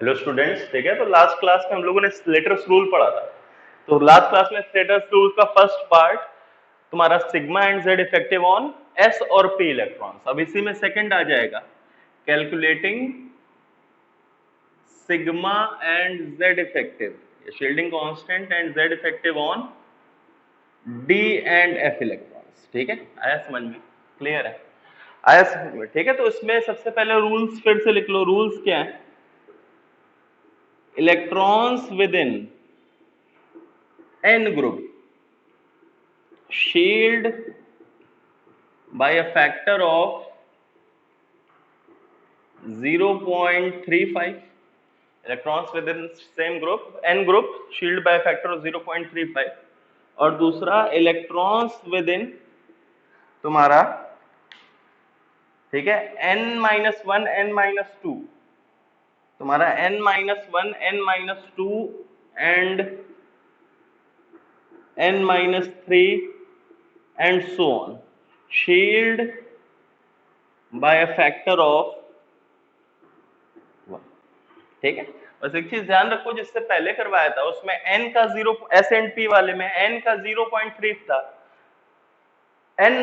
Hello students, ठीक है। तो लास्ट क्लास में हम लोगों ने स्लेटर्स रूल पढ़ा था। तो लास्ट क्लास में स्लेटर्स रूल का फर्स्ट पार्ट तुम्हारा sigma and Z effective on S और पी इलेक्ट्रॉन्स। अब इसी में सेकंड आ जाएगा calculating sigma and Z effective shielding constant and Z effective on D and F electrons. ठीक है, आया समझ में? क्लियर है? आया समझ में? ठीक है। तो इसमें सबसे पहले रूल्स फिर से लिख लो। रूल्स क्या है? Electrons with in n group shield by a factor of 0.35. electrons within same group n group shield by a factor of 0.35। और दूसरा इलेक्ट्रॉन्स विद इन तुम्हारा, ठीक है, n-1 n-2, तुम्हारा n-1 n-2 and n-3 and so on, shield by a factor of 1। ठीक है। बस एक चीज ध्यान रखो, जिससे पहले करवाया था उसमें n का 0, एस एंड पी वाले में n का 0.3 था, n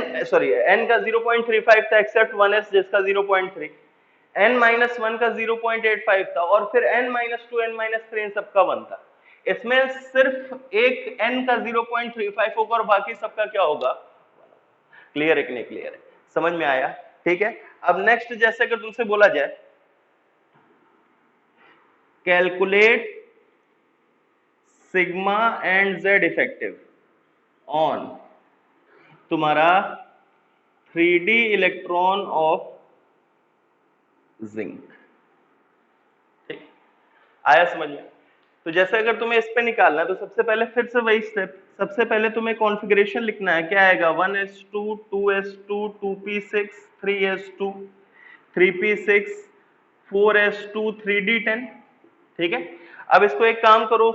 का 0.35 था एक्सेप्ट 1s जिसका 0.3, n-1 का 0.85 था और फिर n-2 n-3 इन सबका 1 था। इसमें सिर्फ एक n का 0.35 होगा और बाकी सबका क्या होगा? क्लियर है कि नहीं? क्लियर है? समझ में आया? ठीक है। अब नेक्स्ट, जैसे अगर तुमसे बोला जाए calculate sigma and Z effective on तुम्हारा 3D इलेक्ट्रॉन ऑफ जिंक। ठीक, आया समझ में? तो जैसे अगर तुम्हें इस पे निकालना है तो सबसे पहले फिर से वही स्टेप, सबसे पहले तुम्हें कॉन्फ़िगरेशन लिखना है। क्या आएगा? 1s2 2s2 2p6 3s2 3p6 4s2 3d10। ठीक है। अब इसको एक काम करो,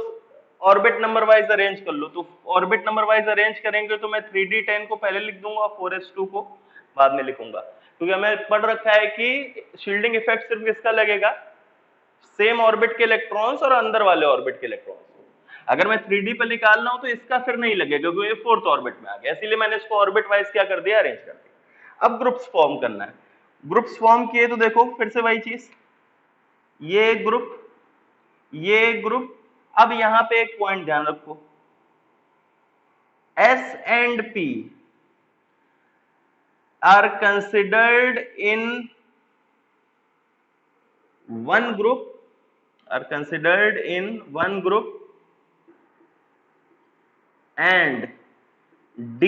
ऑर्बिट नंबर वाइज अरेंज कर लो। तो ऑर्बिट नंबर वाइज अरेंज करेंगे तो मैं 3d10 को पहले लिख दूंगा, 4s2 को बाद में लिखूंगा, क्योंकि हमें पढ़ रखा है कि शील्डिंग इफेक्ट सिर्फ किसका लगेगा? सेम ऑर्बिट के इलेक्ट्रॉन्स और अंदर वाले ऑर्बिट के इलेक्ट्रॉन्स। अगर मैं 3D पे निकालना हो तो इसका फिर नहीं लगेगा क्योंकि ये फोर्थ ऑर्बिट में आ गया, इसीलिए मैंने इसको ऑर्बिट वाइज क्या कर दिया? अरेंज कर दिया। अब ग्रुप्स फॉर्म करना है। ग्रुप्स फॉर्म किए तो देखो फिर से वही चीज, ये ग्रुप ये ग्रुप। अब यहां पे एक पॉइंट ध्यान रखो, S and P are considered in one group and D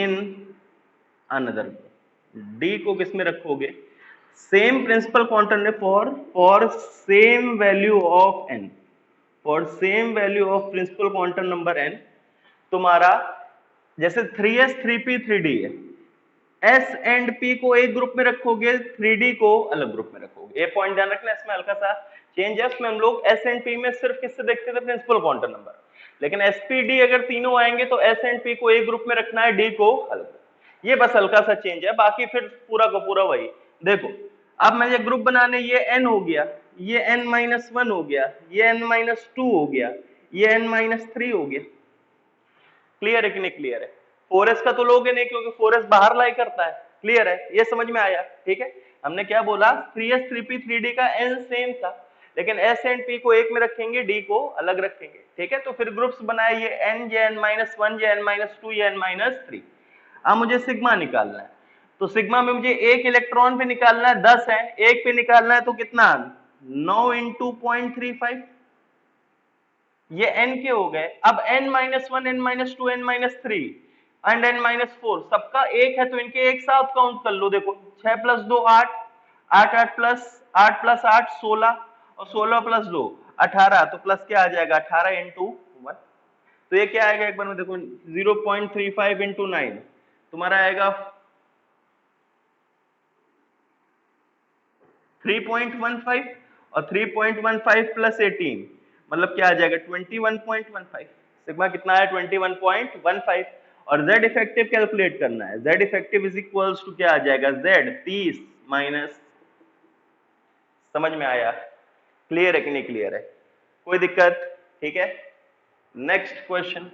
in another group। D को किस में रखोगे? Same principal quantum for same value of n, for same value of principal quantum number n। तुम्हारा जैसे 3s 3p 3d है, s and p को एक group में रखोगे, 3d को अलग ग्रुप में रखोगे। ये पॉइंट ध्यान रखना, इसमें हल्का सा चेंज है। उसमें हम लोग s एंड p में सिर्फ किससे देखते थे? Principal quantum number. लेकिन sp d अगर तीनों आएंगे तो s एंड p को एक ग्रुप में रखना है, d को अलग। ये बस हल्का सा चेंज है, बाकी फिर पूरा का पूरा वही। देखो अब मैं ये ग्रुप बनाने, ये n हो गया, ये n-1 हो गया, ये n-2 हो गया, ये n-3 हो गया। क्लियर है कि नहीं? क्लियर है? 4s का तो लोगे नहीं क्योंकि 4s बाहर लाई करता है। क्लियर है? ये समझ में आया? ठीक है। हमने क्या बोला? 3s 3p 3d का n सेम था, लेकिन s एंड p को एक में रखेंगे, d को अलग रखेंगे। ठीक है। तो फिर ग्रुप्स बनाए, ये n, ये n-1, ये n-2, ये n-3। अब मुझे सिग्मा निकालना है। तो सिग्मा में मुझे एक इलेक्ट्रॉन पे निकालना है, 10 है, एक पे निकालना है तो कितना? 9 इंटू 0.35, ये n के हो गए। अब n-1 n-2 n-3 and n-4 सबका एक है तो इनके एक साथ काउंट कर लो। देखो 6 + 2 8, 8 8 प्लस 8 16 और 16 + 2 18, तो प्लस क्या आ जाएगा? 18 इंटू 1। तो ये क्या आएगा? एक बार में देखो, 0.35 इंटू 9 तुम्हारा आएगा 3.15, और 3.15 प्लस 18 मतलब क्या आ जाएगा? 21.15। सिग्मा कितना है? 21.15। और z इफेक्टिव कैलकुलेट करना है। z effective is equals to क्या आ जाएगा? z 30 माइनस, समझ में आया? क्लियर है कि नहीं क्लियर है? कोई दिक्कत? ठीक है, नेक्स्ट क्वेश्चन।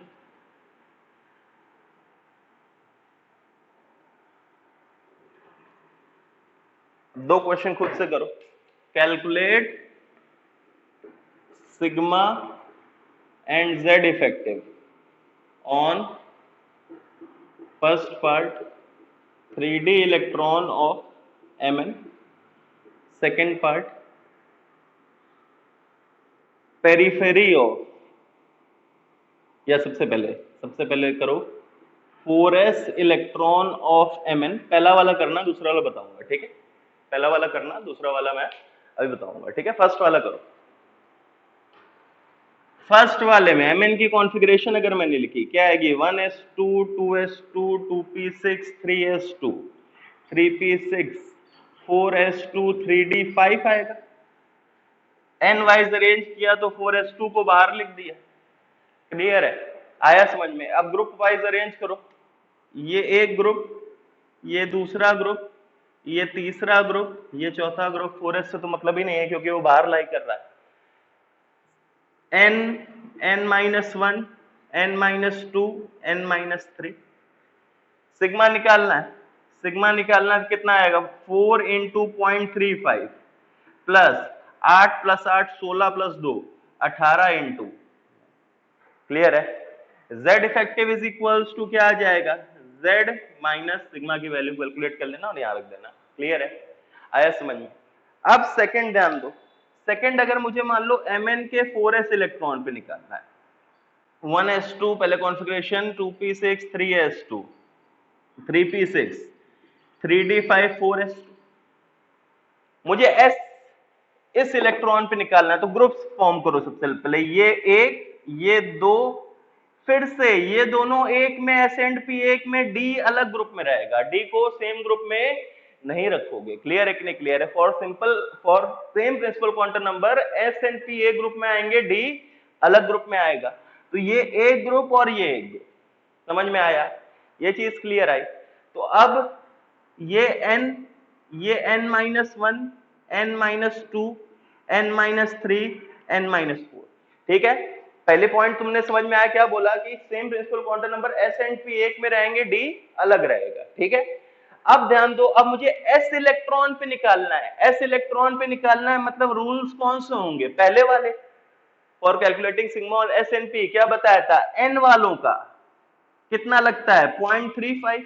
दो क्वेश्चन खुद से करो। Calculate sigma and Z effective on first part 3D electron of Mn, second part periphery of, या सबसे पहले करो 4s इलेक्ट्रॉन ऑफ Mn। पहला वाला करना, दूसरा वाला बताऊंगा, ठीक है? पहला वाला करना, दूसरा वाला मैं अभी बताऊंगा, ठीक है? फर्स्ट वाला करो। फर्स्ट वाले में Mn की कॉन्फ़िगरेशन अगर मैंने लिखी, क्या आएगी? 1s2 2s2 2p6 3s2 3p6 4s2 3d5 आएगा। n वाइज अरेंज किया तो 4s2 को बाहर लिख दिया। क्लियर है? आया समझ में? अब ग्रुप वाइज अरेंज करो। ये एक ग्रुप, ये दूसरा ग्रुप, ये तीसरा ग्रुप, ये चौथा ग्रुप। 4s से तो मतलब ही नहीं है क्योंकि वो बाहर लाई कर रहा है। n-1, n-2, n-3 सिग्मा निकालना है। सिग्मा निकालना कितना आएगा? 4 into 0.35 plus 8 plus 8 16 plus 2 18 into. Clear है? z effective is equals to क्या आ जाएगा? z माइनस सिग्मा की वैल्यू कैलकुलेट कर लेना और यहां रख देना। क्लियर है? आया समझ में? अब सेकंड ध्यान दो। सेकंड, अगर मुझे मान लो Mn के 4s इलेक्ट्रॉन पे निकालना है, 1s2 पहले configuration, 2p6 3s2 3p6 3d5 4s2। मुझे s इस इलेक्ट्रॉन पे निकालना है तो ग्रुप्स फॉर्म करो। सबसे पहले ये एक, ये दो, फिर से ये दोनों एक में s एंड p, एक में d अलग ग्रुप में रहेगा। d को सेम ग्रुप में नहीं रखोगे। क्लियर है कि नहीं क्लियर है? For same principal quantum number s and p एक ग्रुप में आएंगे, d अलग ग्रुप में आएगा। तो ये एक ग्रुप और ये एक ग्रुप। समझ में आया? ये चीज क्लियर आई? तो अब ये n, ये n-1, n-2, n-3, n-4। ठीक है? पहले पॉइंट तुमने समझ में आया? क्या बोला कि same principal quantum number s and p एक में रहेंगे, d अलग रहेगा। ठीक है? अब ध्यान दो, अब मुझे s इलेक्ट्रॉन पे निकालना है। s इलेक्ट्रॉन पे निकालना है मतलब रूल्स कौन से होंगे? पहले वाले। फॉर कैलकुलेटिंग सिग्मा और s एंड p क्या बताया था? n वालों का कितना लगता है? 0.35।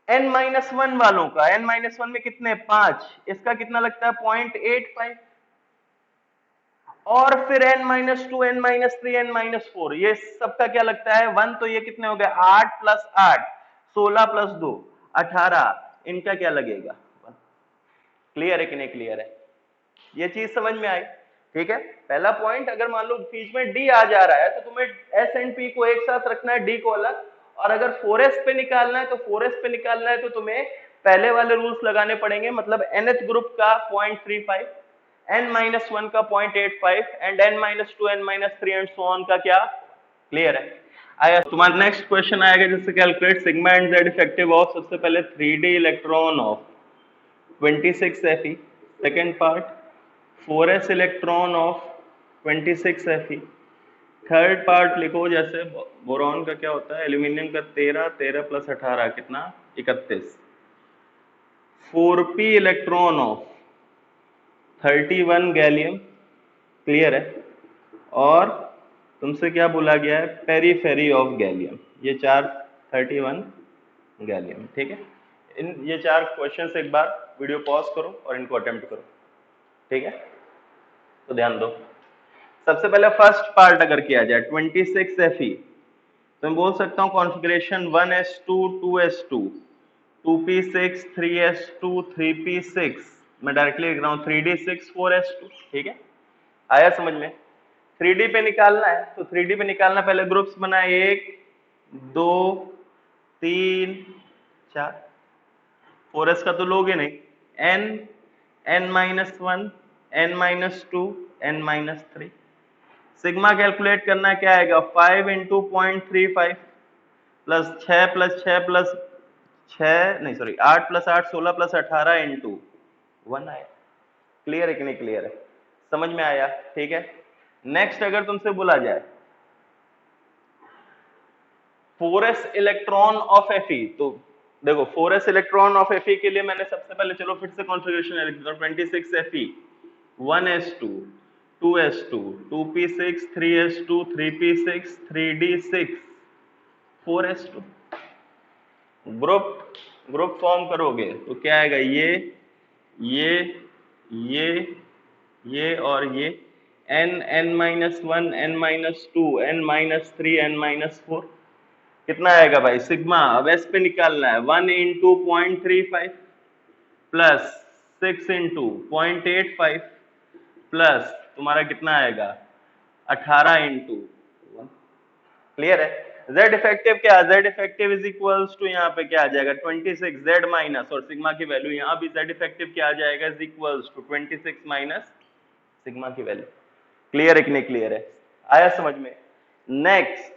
n-1 वालों का, n-1 में कितने? 5, इसका कितना लगता है? 0.85। और फिर n-2, n-3, n-4, ये सबका क्या लगता है? 1। तो ये कितने हो गए? 8 प्लस 8 16 प्लस 2 18, इनका क्या लगेगा? क्लियर है कि नहीं क्लियर है? ये चीज समझ में आई? ठीक है? पहला पॉइंट, अगर मान लो बीच में डी आ जा रहा है तो तुम्हें एस एंड पी को एक साथ रखना है, डी को अलग। और अगर 4s पे निकालना है तो 4s पे निकालना है तो तुम्हें पहले वाले रूल्स लगाने पड़ेंगे। मतलब nth ग्रुप का 0.35, n-1 का 0.85 and n-2, n-3 and so on का क्या? क्लियर है? आया? तुम्हारा नेक्स्ट क्वेश्चन आएगा जिससे calculate sigma and Z effective of, सबसे पहले 3D electron of 26Fe, second part 4s electron of 26Fe, third part लिखो जैसे बोरॉन का क्या होता है? एल्यूमिनियम का 13, 13 प्लस 18 कितना? 31। 4p electron of 31 gallium. Clear है? और तुमसे क्या बोला गया है? Periphery of gallium. ये 31 गैलियम। ठीक है? ये 4 क्वेश्चन एक बार वीडियो पॉज करो और इनको अटेम्प्ट करो। ठीक है? तो ध्यान दो। सबसे पहले फर्स्ट पार्ट अगर किया जाए 26Fe, तो मैं बोल सकता हूं configuration 1s2 2s2 2p6 3s2 3p6, मैं डायरेक्टली लिख रहा हूं 3d6 4s2। ठीक है? आया समझ में? 3D पे निकालना है तो 3D पे निकालना, पहले ग्रुप्स बनाए 1 2 3 4। 4s का तो लोगे नहीं, n, n-1, n-2, n-3। Sigma calculate करना है, क्या आएगा? 5 इंटू 0.35 प्लस 6 प्लस 6 प्लस 6 नहीं सॉरी 8 प्लस 8 16 प्लस 18 इंटू 1 आएगा। क्लियर है कि नहीं क्लियर है? समझ में आया? ठीक है। नेक्स्ट अगर तुमसे बोला जाए 4s इलेक्ट्रॉन ऑफ Fe, तो देखो 4s इलेक्ट्रॉन ऑफ Fe के लिए मैंने सबसे पहले चलो फिर से कॉन्फ़िगरेशन लिख देता हूं, 26 Fe, 1s2, 2s2, 2p6, 3s2, 3p6, 3d6, 4s2। Group group form करोगे तो क्या आएगा, ये ये ये और ये n n-1 n-2 n-3 n-4 कितना आएगा भाई सिग्मा। अब एस पे निकालना है, 1 इंटू 0.35 प्लस 6 इंटू 0.85 प्लस तुम्हारा कितना आएगा 18 इंटू 1। क्लियर है? z इफेक्टिव क्या, z effective is equals to यहाँ पे क्या आ जाएगा 26 z माइनस, और सिग्मा की वैल्यू यहाँ भी z इफेक्टिव क्या आ जाएगा is equals to 26 minus sigma की वैल्यू। क्लियर है कि नहीं क्लियर है? आया समझ में? Next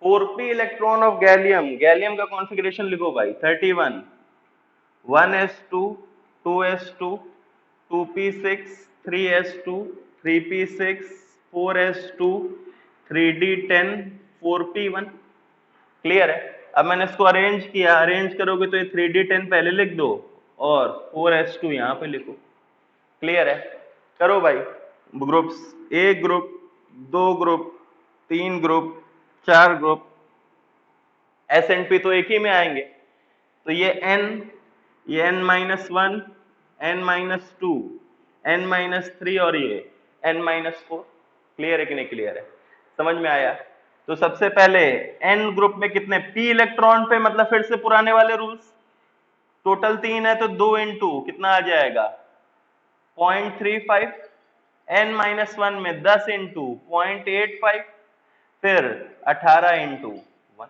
4p electron of gallium, gallium का कॉन्फ़िगरेशन लिखो भाई 31, 1s2, 2s2, 2p6, 3s2, 3p6, 4s2, 3d10, 4p1। Clear है? अब मैंने इसको अरेंज किया, अरेंज करोगे तो ये 3d10 पहले लिख दो और 4s2 यहां पे लिखो। क्लियर है? करो भाई ग्रुप्स, एक ग्रुप, दो ग्रुप, तीन ग्रुप, चार ग्रुप, एस एंड पी तो एक ही में आएंगे, तो ये n, ये n-1, n-2, n-3 और ये n-4। क्लियर है कि नहीं क्लियर है? समझ में आया? तो सबसे पहले n ग्रुप में कितने p इलेक्ट्रॉन पे, मतलब फिर से पुराने वाले रूल्स, टोटल 3 है तो 2 इंटू कितना आ जाएगा 0.35, n-1 में 10 इंटू 0.85 फिर 18 इंटू 1।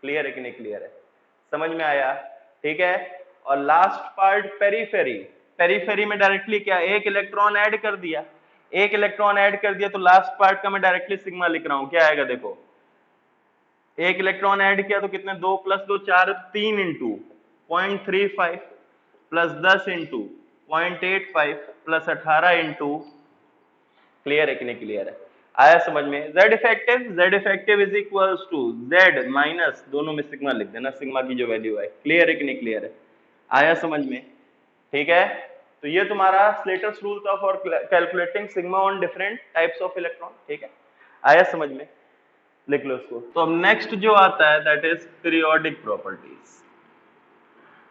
क्लियर है कि नहीं क्लियर है? समझ में आया? ठीक है। और लास्ट पार्ट पेरीफेरी, पेरीफेरी में डायरेक्टली क्या, एक इलेक्ट्रॉन ऐड कर दिया, एक इलेक्ट्रॉन ऐड कर दिया तो लास्ट पार्ट का मैं डायरेक्टली सिग्मा लिख रहा हूं, क्या आएगा देखो, एक इलेक्ट्रॉन ऐड किया तो कितने, 2 + 2 4, 3 into 0.35 plus 10 into 0.85 plus 18 into. Clear है कि नहीं क्लियर है? आया समझ में? z effective is equals to z minus, दोनों में सिग्मा लिख देना, सिग्मा की जो वैल्यू है। क्लियर है कि नहीं क्लियर है? आया समझ में? ठीक है। तो ये तुम्हारा स्लेटर्स रूल था for calculating sigma on different types of electron. ठीक है, आया समझ में? लिख लो इसको। तो अब नेक्स्ट जो आता है that is periodic properties.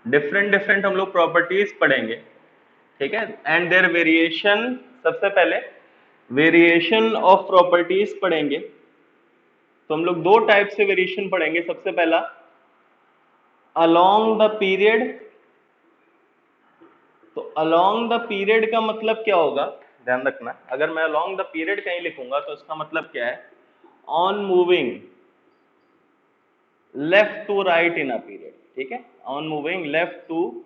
Different different हम लोग प्रॉपर्टीज पढ़ेंगे, ठीक है, एंड देयर वेरिएशन। सबसे पहले वेरिएशन ऑफ प्रॉपर्टीज पढ़ेंगे, तो हम लोग दो टाइप से वेरिएशन पढ़ेंगे। सबसे पहला अलोंग द पीरियड। तो अलोंग द पीरियड का मतलब क्या होगा, ध्यान रखना, अगर मैं अलोंग द पीरियड कहीं लिखूंगा तो इसका मतलब क्या है, on moving left to right in a period. ठीक है, on moving left to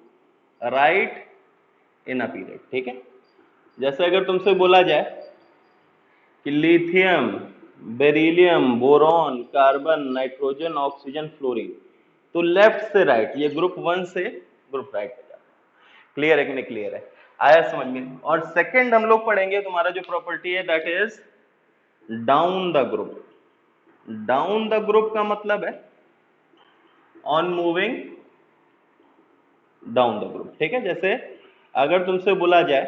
right in a period. ठीक है, जैसे अगर तुमसे बोला जाए कि lithium, beryllium, boron, carbon, nitrogen, oxygen, fluorine, तो लेफ्ट से राइट, ये ग्रुप 1 से ग्रुप राइट पे जाता है। क्लियर है कि नहीं क्लियर है? आया समझ में? और सेकंड हम लोग पढ़ेंगे तुम्हारा जो प्रॉपर्टी है that is down the group. Down the group का मतलब है on moving down the group. ठीक है, जैसे अगर तुमसे बोला जाए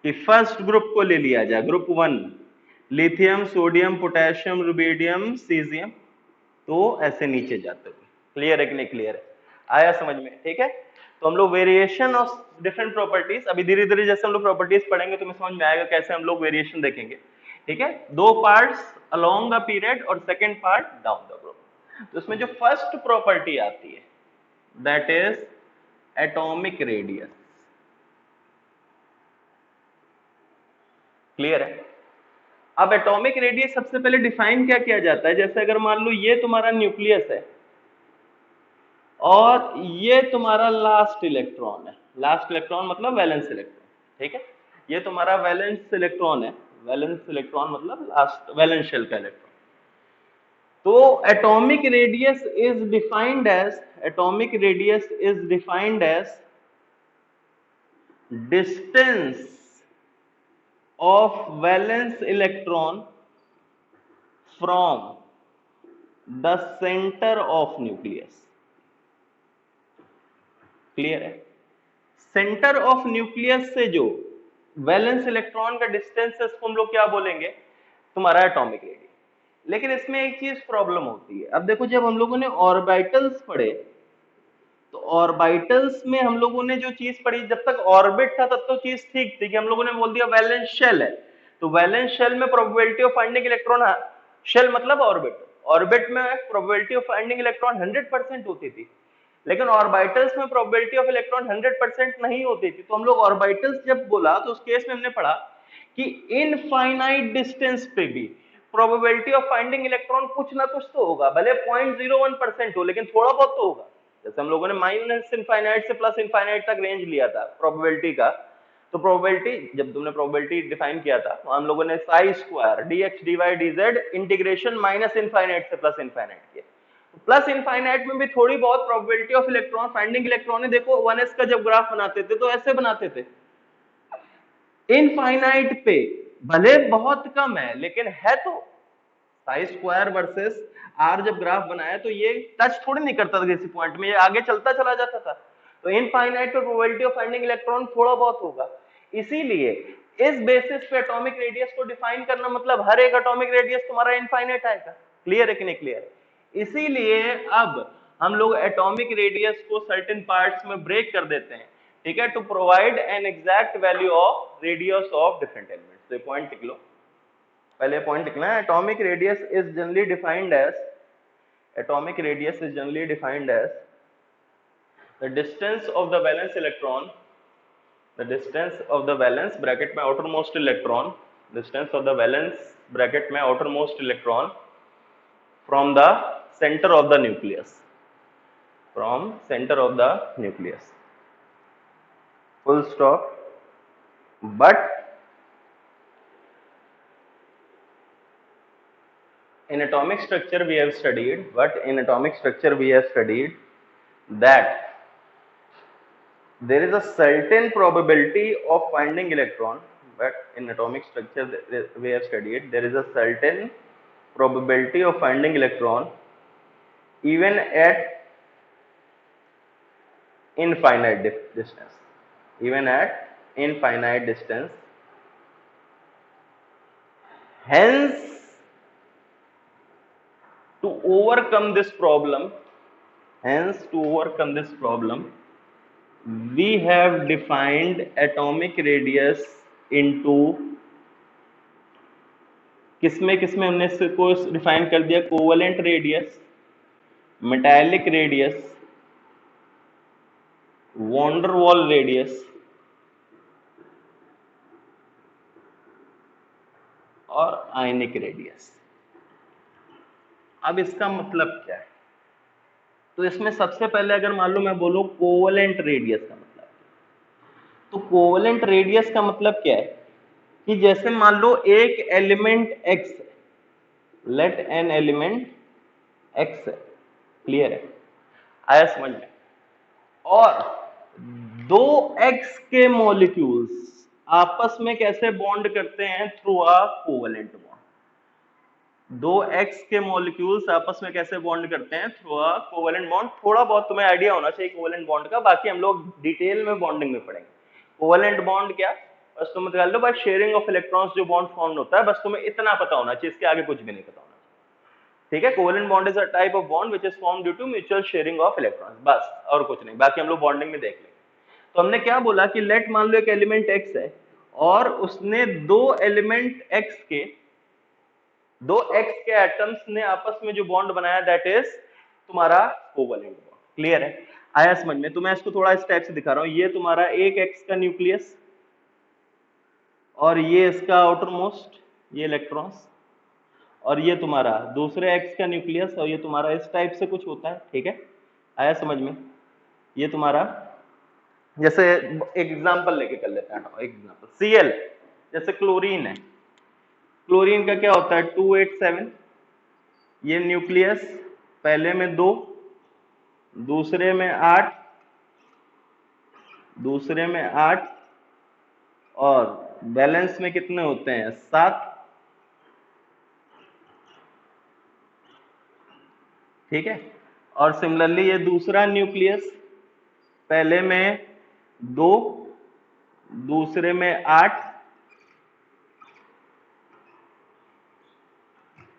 कि फर्स्ट ग्रुप को ले लिया जाए, group 1, lithium, sodium, potassium, rubidium, caesium, तो ऐसे नीचे जाते हुए। क्लियर है कि नहीं क्लियर है? आया समझ में? ठीक है, तो हम लोग वेरिएशन ऑफ डिफरेंट प्रॉपर्टीज, अभी धीरे धीरे जैसे हम लोग प्रॉपर्टीज पढ़ेंगे तुम्हें समझ में आएगा कैसे हम लोग वेरिएशन देखेंगे। ठीक है, दो पार्ट्स अलोंग द पीरियड और second part down the group. तो इसमें जो फर्स्ट प्रॉपर्टी आती है that is atomic radius. Clear है? अब एटॉमिक रेडियस सबसे पहले डिफाइन क्या किया जाता है, जैसे अगर मान लो ये तुम्हारा न्यूक्लियस है और ये तुम्हारा लास्ट इलेक्ट्रॉन है, लास्ट इलेक्ट्रॉन मतलब वैलेंस इलेक्ट्रॉन। ठीक है, ये तुम्हारा वैलेंस इलेक्ट्रॉन है, वैलेंस इलेक्ट्रॉन मतलब लास्ट वैलेंस शेल का इलेक्ट्रॉन। तो atomic radius is defined as distance of valence electron from the center of nucleus. Clear है? सेंटर ऑफ न्यूक्लियस से जो वैलेंस इलेक्ट्रॉन का डिस्टेंस है उसको हम लोग क्या बोलेंगे? तुम्हारा एटॉमिक रेडियस। लेकिन इसमें एक चीज प्रॉब्लम होती है। अब देखो, जब हम लोगों ने ऑर्बिटल्स पढ़े तो ऑर्बिटल्स में हम लोगों ने जो चीज पढ़ी, जब तक ऑर्बिट था तब तो चीज ठीक थी कि हम लोगों ने बोल दिया वैलेंस शेल है, तो वैलेंस शेल में probability of finding electron, shell मतलब ऑर्बिट, ऑर्बिट में प्रोबेबिलिटी ऑफ फाइंडिंग इलेक्ट्रॉन 100% होती थी। लेकिन ऑर्बिटल्स में प्रोबेबिलिटी ऑफ इलेक्ट्रॉन 100% नहीं होती थी। तो हम लोग ऑर्बिटल्स जब बोला तो उस केस में हमने पढ़ा कि इनफाइनाइट डिस्टेंस पे भी प्रोबेबिलिटी ऑफ फाइंडिंग इलेक्ट्रॉन कुछ ना कुछ तो होगा, भले 0.01% हो, लेकिन थोड़ा बहुत तो होगा। जैसे हम लोगों ने माइनस इनफाइनाइट से प्लस इनफाइनाइट तक रेंज लिया था प्रोबेबिलिटी का, तो प्रोबेबिलिटी, जब तुमने प्रोबेबिलिटी डिफाइन किया था तो हम लोगों ने Sai square dx dy dz integration minus infinite से प्लस इनफाइनाइट किया। प्लस इनफाइनाइट में भी थोड़ी बहुत probability of electron finding electron है। देखो 1s का जब ग्राफ बनाते थे तो ऐसे बनाते थे। इनफाइनाइट पे भले बहुत कम है लेकिन है तो साई स्क्वायर वर्सेस आर, जब ग्राफ बनाया तो ये टच थोड़ी नहीं करता था किसी पॉइंट में, ये आगे चलता चला जाता था। तो इनफाइनाइट पे प्रोबेबिलिटी ऑफ फाइंडिंग इलेक्ट्रॉन थोड़ा बहुत होगा। इसीलिए इस बेसिस पे एटॉमिक रेडियस को डिफाइन करना मतलब हर एक एटॉमिक रेडियस तुम्हारा इनफाइनाइट आएगा। क्लियर है कि नहीं क्लियर? इसीलिए अब हम लोग एटॉमिक रेडियस को सर्टेन पार्ट्स में ब्रेक कर देते हैं, ठीक है, to provide an exact value of radius of different elements. तो ये पॉइंट लिख लो, पहले पॉइंट लिखना है। atomic radius is generally defined as the distance of the valence electron, the distance of the valence bracket में outermost electron, distance of the valence bracket में outermost electron from the center of the nucleus, full stop. But in atomic structure we have studied that there is a certain probability of finding electron, but in atomic structure we have studied there is a certain probability of finding electron even at infinite distance, hence to overcome this problem, we have defined atomic radius into, किसमें हमने इसको define कर दिया? Covalent radius, metallic radius, van der Waals radius और ionic radius. अब इसका मतलब क्या है? तो इसमें सबसे पहले अगर मान लो मैं बोलूं कोवेलेंट रेडियस का मतलब, तो कोवेलेंट रेडियस का मतलब क्या है कि जैसे मान लो एक एलिमेंट x है, लेट एन एलिमेंट x है, क्लियर है, आया समझ में? और दो x के मॉलिक्यूल्स आपस में कैसे बॉन्ड करते हैं? Through a covalent bond. दो x के मॉलिक्यूल्स आपस में कैसे बॉन्ड करते हैं? Through a covalent bond. थोड़ा बहुत तुम्हें आइडिया होना चाहिए कोवेलेंट बॉन्ड का, बाकी हम लोग डिटेल में बॉन्डिंग में पढ़ेंगे। कोवेलेंट बॉन्ड क्या, बस तुम निकाल लो, बाय शेयरिंग ऑफ इलेक्ट्रॉन्स जो बॉन्ड फॉर्म होता है, बस तुम्हें इतना पता होना चाहिए, इसके आगे कुछ भी नहीं पता होना चाहिए, ठीक है? Covalent bond is a type of bond which is formed due to mutual sharing of electrons, बस, और कुछ नहीं, बाकी हम लोग बॉन्डिंग में देख लेंगे। तो हमने क्या बोला कि लेट मान लो एक एलिमेंट x है और उसने दो एलिमेंट x के एटम्स ने आपस में जो बॉन्ड बनाया, दैट इज तुम्हारा कोवेलेंट बॉन्ड। क्लियर है? आया समझ में? तो मैं इसको थोड़ा इस टाइप से दिखा रहा हूं। ये तुम्हारा एक x का न्यूक्लियस और ये इसका आउटर मोस्ट, ये इलेक्ट्रॉन्स, और ये तुम्हारा दूसरे x का न्यूक्लियस, और ये तुम्हारा इस टाइप से कुछ होता है, ठीक है? आया समझ में? ये तुम्हारा, जैसे एक एग्जांपल लेके कर लेते हैं, एक एग्जांपल Cl, जैसे क्लोरीन है, क्लोरीन का क्या होता है? 287, ये न्यूक्लियस पहले में 2, दूसरे में 8, दूसरे में 8 और बैलेंस में कितने होते हैं 7। ठीक है, और सिमिलरली ये दूसरा न्यूक्लियस पहले में 2, दूसरे में 8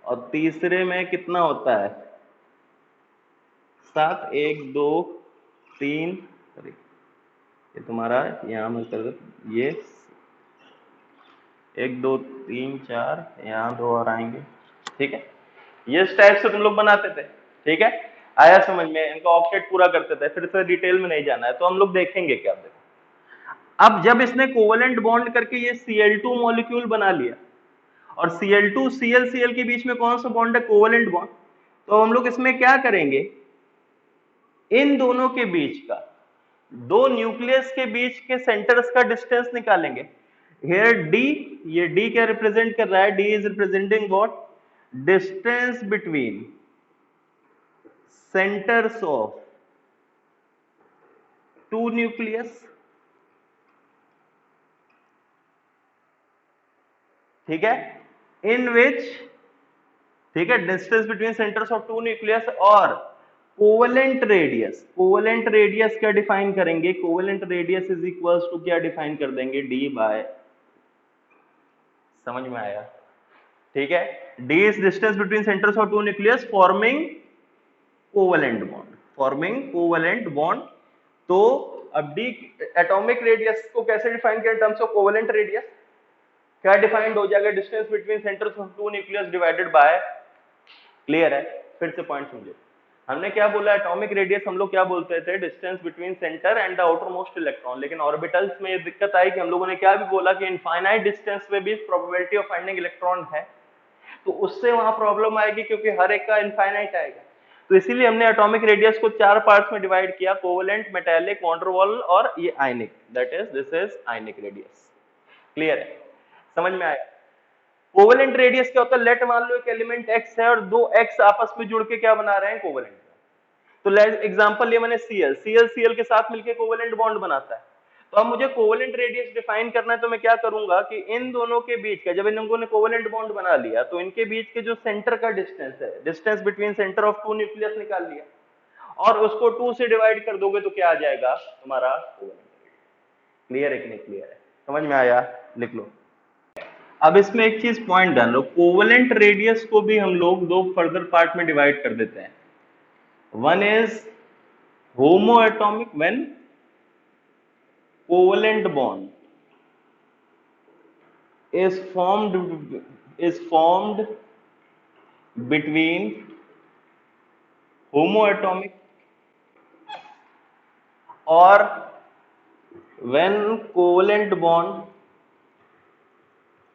और तीसरे में कितना होता है 7। 1 2 3, ये तुम्हारा यहां में कर दो, ये 1 2 3 4, यहाँ 2 और आएंगे। ठीक है, ये इस टाइप से तुम लोग बनाते थे। ठीक है, आया समझ में? इनका ऑक्टेट पूरा करते थे, फिर से डिटेल में नहीं जाना है, तो हम लोग देखेंगे क्या। देखो अब जब इसने कोवेलेंट बॉन्ड करके ये Cl2 मॉलिक्यूल बना लिया और Cl2 Cl के बीच में कौन सा बॉन्ड है कोवेलेंट बॉन्ड, तो हम लोग इसमें क्या करेंगे, इन दोनों के बीच का, दो न्यूक्लियस के बीच के सेंटर्स का डिस्टेंस निकालेंगे। हियर डी, ये डी क्या रिप्रेजेंट कर रहा है, D is representing what, distance between centres of two nucleus. ठीक है, इन विच, ठीक है, distance between centres of two nucleus और कोवेलेंट रेडियस। कोवेलेंट रेडियस क्या डिफाइन करेंगे, covalent radius is equals to क्या डिफाइन कर देंगे, डी बाय, समझ में आया? ठीक है, D is distance between centres of two nucleus forming covalent bond, forming covalent bond. तो अब डी एटॉमिक रेडियस को कैसे डिफाइन करें, टर्म्स ऑफ कोवेलेंट रेडियस क्या डिफाइंड हो जाएगा, distance between centres of two nucleus divided by, clear है? फिर से पॉइंट समझो, हमने क्या बोला, एटॉमिक रेडियस हम लोग क्या बोलते थे, distance between centre and the outer most electron. लेकिन ऑर्बिटल्स में ये दिक्कत आई कि हम लोगों ने क्या भी बोला कि इनफाइनाइट डिस्टेंस में भी प्रोबेबिलिटी ऑफ फाइंडिंग इलेक्ट्रॉन है, तो उससे वहां प्रॉब्लम आएगी क्योंकि हर एक का इनफाइनाइट आएगा। तो इसीलिए हमने एटॉमिक रेडियस को 4 पार्ट्स में डिवाइड किया, covalent, metallic, von der Waals और ये ionic, that is this is ionic radius. Clear है, समझ में आया? कोवेलेंट रेडियस क्या होता है, लेट मान लो एक एलिमेंट x है और दो x आपस में जुड़ के क्या बना रहे हैं, कोवेलेंट। तो लेट एग्जांपल ये मैंने Cl के साथ मिलके कोवेलेंट बॉन्ड बनाता है। तो अब मुझे कोवेलेंट रेडियस डिफाइन करना है, तो मैं क्या करूंगा कि इन दोनों के बीच का, जब इन लोगों ने कोवेलेंट बॉन्ड बना लिया तो इनके बीच के जो सेंटर का डिस्टेंस है, distance between centre of two nucleus निकाल लिया और उसको 2 से डिवाइड कर दोगे तो क्या आ जाएगा तुम्हारा कोवेलेंट। क्लियर है कि नहीं क्लियर है, समझ में आया? लिख लो। अब इसमें एक चीज पॉइंट ध्यान लो, कोवेलेंट रेडियस को भी हम लोग दो फर्दर पार्ट में डिवाइड कर देते हैं। One is homoatomic, when covalent bond is formed between homoatomic or when covalent bond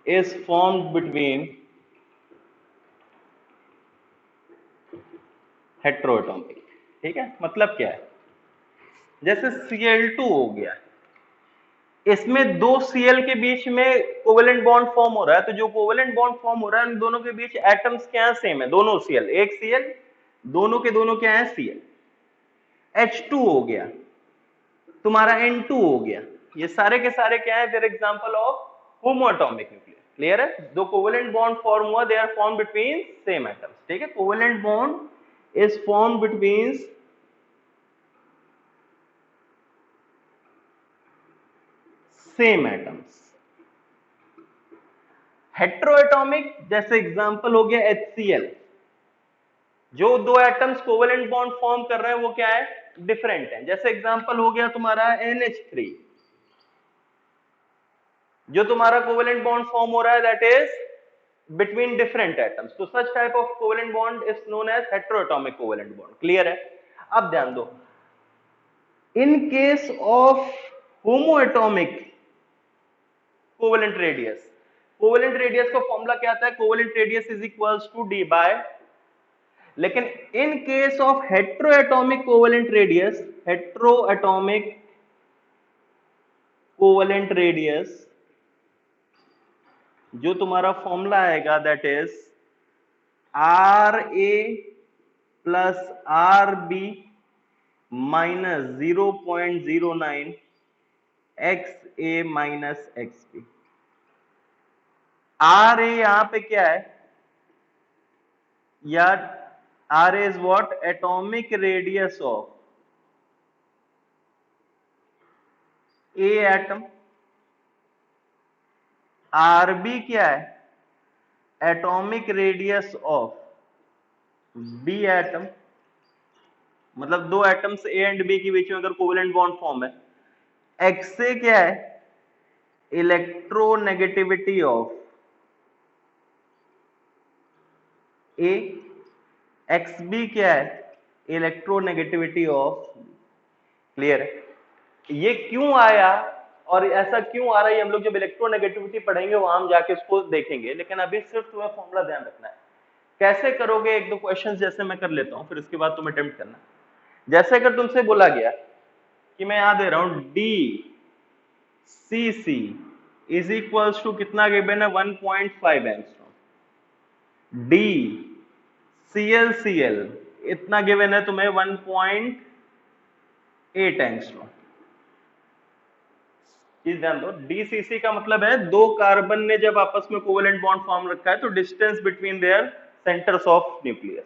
is formed between heteroatomic. ठीक है, मतलब क्या है, जैसे Cl2 हो गया, इसमें दो Cl के बीच में कोवेलेंट बॉन्ड फॉर्म हो रहा है, तो जो कोवेलेंट बॉन्ड फॉर्म हो रहा है उन दोनों के बीच एटम्स क्या है, सेम है, दोनों Cl, एक Cl, दोनों के दोनों क्या है Cl। H2 हो गया, तुम्हारा N2 हो गया, ये सारे के सारे क्या है, they're example of homoatomic nucleus. Clear है, दो कोवेलेंट बॉन्ड फॉर्म हुआ, they are form between same atoms. ठीक है, covalent bond is form between same atoms. Heteroatomic जैसे एग्जांपल हो गया HCl, जो दो एटम्स कोवेलेंट बॉन्ड फॉर्म कर रहे हैं वो क्या है, डिफरेंट है। जैसे एग्जांपल हो गया तुम्हारा NH3, जो तुम्हारा कोवेलेंट बॉन्ड फॉर्म हो रहा है that is between different atoms, तो such type of covalent bond is known as heteroatomic covalent bond. Clear है? अब ध्यान दो, in case of homoatomic covalent radius, covalent radius का फॉर्मूला क्या आता है, covalent radius is equals to d by, लेकिन in case of heteroatomic covalent radius, heteroatomic covalent radius जो तुम्हारा फॉर्मूला आएगा that is r A plus R B minus 0.09 X A minus x b. R a यहां पे क्या है, या r a is what, atomic radius of A atom. R b क्या है, atomic radius of B atom. मतलब दो atoms A and B के बीच में अगर कोवेलेंट बॉन्ड फॉर्म है। एक्स ए क्या है, electronegativity of A. X B क्या है, इलेक्ट्रोनेगेटिविटी ऑफ। क्लियर है। ये क्यों आया और ऐसा क्यों आ रहा है, हम लोग जब इलेक्ट्रोनेगेटिविटी पढ़ेंगे वहां हम जाके उसको देखेंगे, लेकिन अभी सिर्फ तुम्हें फॉर्मूला ध्यान रखना है। कैसे करोगे, एक दो क्वेश्चन जैसे मैं कर लेता हूं, फिर उसके बाद तुम अटेम्प्ट करना। जैसे अगर तुमसे बोला गया कि मैं यहां दे रहा हूं D C C is equals to कितना गिवन है, 1.5 एंगस्ट्रॉम। डी सी एल इतना गिवन है तुम्हें 1.8 एंगस्ट्रॉम। चीज ध्यान दो, डीसीसी का मतलब है दो कार्बन ने जब आपस में कोवेलेंट बॉन्ड फॉर्म रखा है तो distance between their centres of nucleus.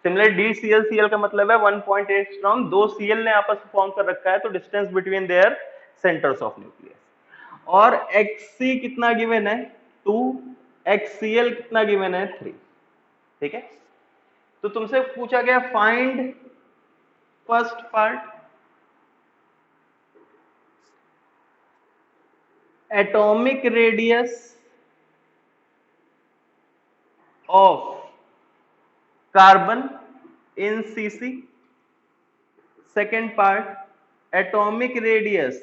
Similar DCL का मतलब है 1.8 एंगस्ट्रॉम, दो सीएल ने आपस में फॉर्म कर रखा है तो distance between their centres of nucleus. और एक्ससी कितना गिवन है, 2, एक्ससीएल कितना गिवन है, 3। ठीक है, तो तुमसे पूछा गया find first part, atomic radius of carbon in CC. Second part, atomic radius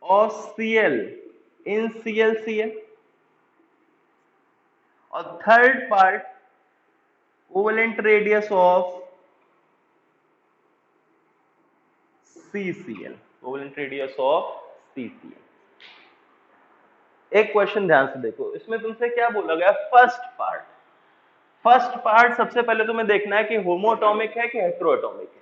of CL in CL. और third part, covalent radius of CCl, covalent radius of CCl। एक क्वेश्चन ध्यान से देखो, इसमें तुमसे क्या बोला गया, फर्स्ट पार्ट। फर्स्ट पार्ट सबसे पहले तुम्हें देखना है कि होमोएटॉमिक है कि हेटेरोएटॉमिक है।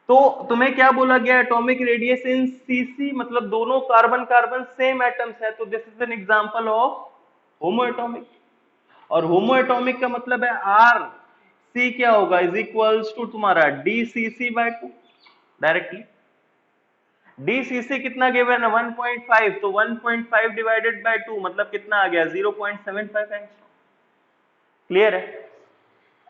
तो तुम्हें क्या बोला गया, एटॉमिक रेडियस इन सीसी, मतलब दोनों कार्बन कार्बन सेम एटम्स है, तो this is an example of homoatomic. और होमोएटॉमिक का मतलब है आर सी क्या होगा, इज इक्वल्स टू तुम्हारा डीसीसी बाय 2 डायरेक्टली। डीसीसी कितना गिवन है, 1.5, तो 1.5 डिवाइडेड बाय 2 मतलब कितना आ गया, 0.75 एंगस्ट्रॉम। क्लियर है।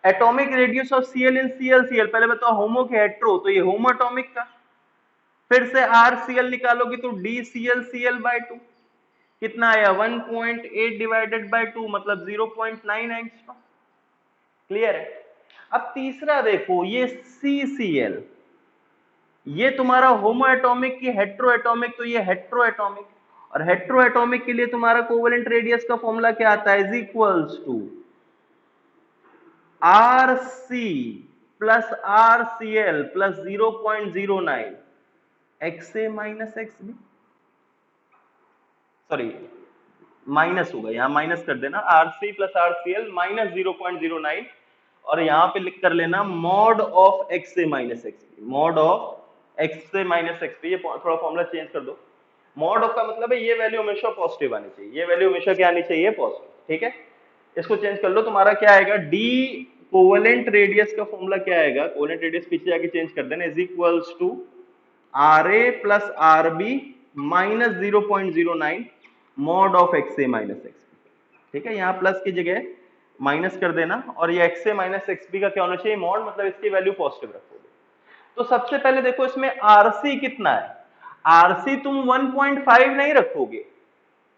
Atomic radius of CL in Cl, पहले बताओ होमो के हेट्रो, तो ये होमो एटॉमिक का। फिर से आरसीएल निकालोगे तो डीसीएल बाय 2 कितना आया, 1.8 डिवाइडेड बाय 2 मतलब 0.9 एंगस्ट्रॉम। क्लियर है। अब तीसरा देखो, ये सीसीएल, ये तुम्हारा होमो एटॉमिक की हेट्रो एटॉमिक, तो ये हेट्रो एटॉमिक। और हेट्रो एटॉमिक के लिए तुम्हारा कोवेलेंट रेडियस का फॉर्मूला क्या आता है, is equals to R C plus R C L plus 0.09 X A minus x B. Sorry, minus होगा, यहां माइनस कर देना, R C plus R C L minus 0.09, और यहां पे लिख कर लेना mod of X A minus x B, mod of X A minus x B. ये थोड़ा फॉर्मूला चेंज कर दो। मॉड ऑफ का मतलब है ये वैल्यू हमेशा पॉजिटिव आनी चाहिए, ये वैल्यू हमेशा क्या आनी चाहिए, पॉजिटिव। ठीक है, इसको चेंज कर लो, तुम्हारा क्या आएगा, डी कोवेलेंट रेडियस का फॉर्मूला क्या आएगा, कोवेलेंट रेडियस पीछे जाके चेंज कर देना, is equals to R A plus R B minus 0.09 mod of X A minus x B. ठीक है, यहाँ प्लस की जगह माइनस कर देना, और ये x A minus x B का क्या होना चाहिए, मॉड, मतलब इसकी वैल्यू पॉजिटिव रखोगे। तो सबसे पहले देखो इसमें आरसी कितना है, आरसी तुम 1.5 नहीं रखोगे,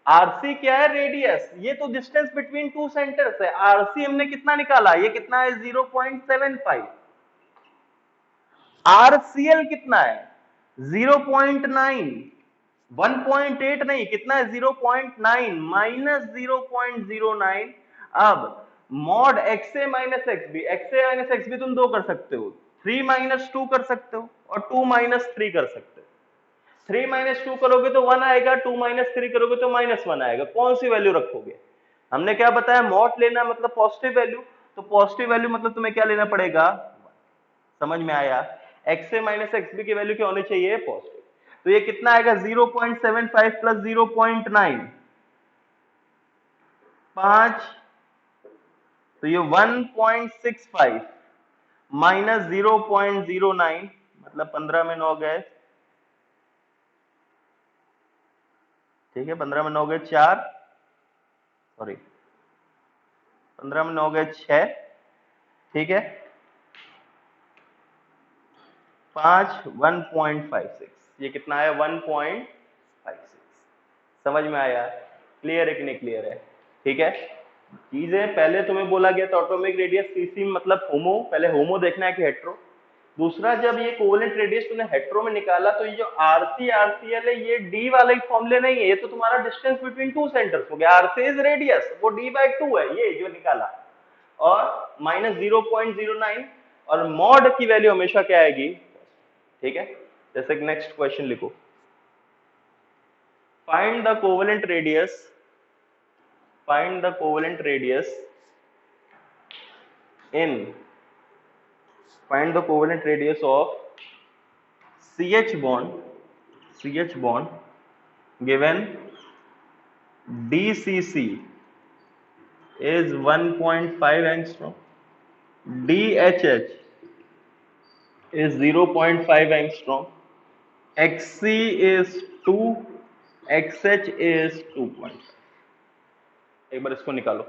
आरसी क्या है, रेडियस, ये तो डिस्टेंस बिटवीन टू सेंटर्स है। आरसी हमने कितना निकाला, ये कितना है, 0.75। आरसीएल कितना है, 0.9, 1.8 नहीं, कितना है, 0.9 माइनस 0.09। अब mod x a minus x b, x a minus x b तुम दो कर सकते हो, 3 माइनस 2 कर सकते हो और 2 माइनस 3 कर सकते हो। 3 माइनस 2 करोगे तो 1 आएगा, 2 माइनस 3 करोगे तो -1 आएगा। कौन सी वैल्यू रखोगे, हमने क्या बताया, मॉड लेना मतलब पॉजिटिव वैल्यू, तो पॉजिटिव वैल्यू मतलब तुम्हें क्या लेना पड़ेगा, समझ में आया। X A minus x B की वैल्यू क्या होनी चाहिए, पॉजिटिव। तो ये कितना आएगा 0.75 प्लस 0.9, 5, तो ये 1.65 माइनस 0.09 मतलब 15 में 9 गए, ठीक है, 15 में 9 गए 4, सॉरी 15 में 9 गए 6, ठीक है, 5, 1.56, ये कितना है 1.56। समझ में आया, क्लियर है कि नहीं क्लियर है, ठीक है। चीजें पहले तुम्हें बोला गया था ऑटोमिक रेडियस सीसी मतलब होमो, पहले होमो देखना है कि हेट्रो। दूसरा, जब ये कोवेलेंट रेडियस तूने हेट्रो में निकाला तो ये जो आरसी आरसीएल है ये डी वाले फॉर्मूले नहीं है, ये तो तुम्हारा डिस्टेंस बिटवीन टू सेंटर्स हो गया, आरसी इज रेडियस, वो d/2 है ये जो निकाला, और माइनस 0.09, और मॉड की वैल्यू हमेशा क्या आएगी, ठीक है। जैसे नेक्स्ट क्वेश्चन लिखो, find the covalent radius, find the covalent radius in, find the covalent radius of CH bond given DCC is 1.5 angstrom, DHH is 0.5 angstrom, XC is 2, XH is 2.5। एक बार इसको निकालो,